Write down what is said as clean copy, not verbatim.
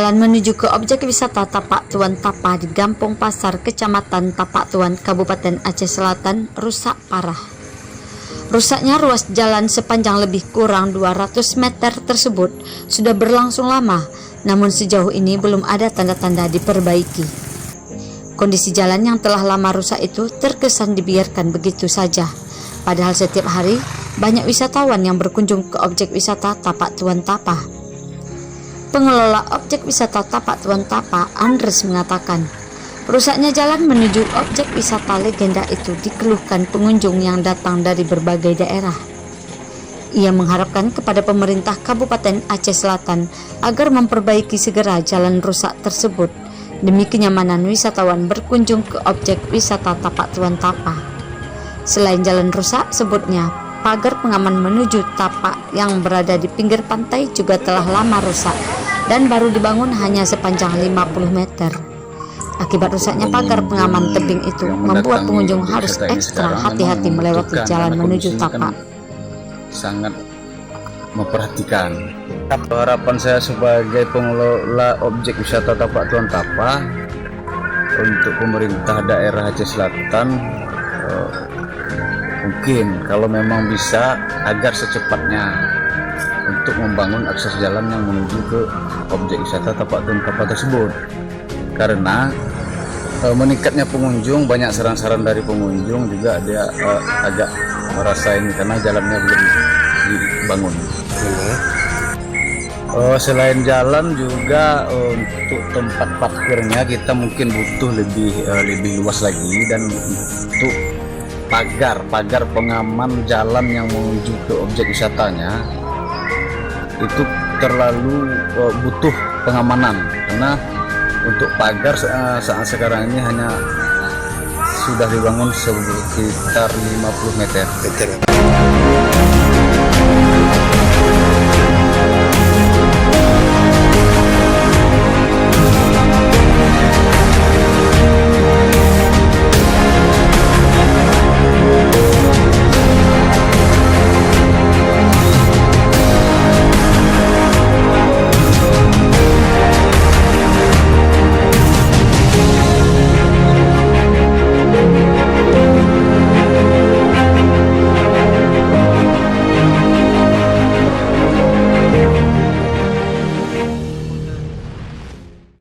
jalan menuju ke objek wisata Tapak Tuan Tapa di Gampong Pasar, Kecamatan Tapak Tuan, Kabupaten Aceh Selatan rusak parah. Rusaknya ruas jalan sepanjang lebih kurang 200 meter tersebut sudah berlangsung lama, namun sejauh ini belum ada tanda-tanda diperbaiki. Kondisi jalan yang telah lama rusak itu terkesan dibiarkan begitu saja. Padahal setiap hari banyak wisatawan yang berkunjung ke objek wisata Tapak Tuan Tapa. Pengelola objek wisata Tapak Tuan Tapa, Andres, mengatakan, rusaknya jalan menuju objek wisata legenda itu dikeluhkan pengunjung yang datang dari berbagai daerah. Ia mengharapkan kepada pemerintah Kabupaten Aceh Selatan agar memperbaiki segera jalan rusak tersebut demi kenyamanan wisatawan berkunjung ke objek wisata Tapak Tuan Tapa. Selain jalan rusak, sebutnya pagar pengaman menuju Tapak yang berada di pinggir pantai juga telah lama rusak dan baru dibangun hanya sepanjang 50 meter. Akibat rusaknya pagar pengaman tebing itu membuat pengunjung harus ekstra hati-hati melewati jalan menuju Tapak. Sangat memperhatikan. Harapan saya sebagai pengelola objek wisata Tapak Tuan Tapa untuk pemerintah daerah Aceh Selatan, mungkin kalau memang bisa agar secepatnya untuk membangun akses jalan yang menuju ke objek wisata Tapak Tuan Tapa tersebut, karena meningkatnya pengunjung, banyak saran-saran dari pengunjung juga dia agak merasa ini karena jalannya belum dibangun. Selain jalan juga untuk tempat parkirnya kita mungkin butuh lebih luas lagi, dan untuk pagar pengaman jalan yang menuju ke objek wisatanya itu terlalu butuh pengamanan, karena untuk pagar saat sekarang ini hanya sudah dibangun sekitar 50 meter.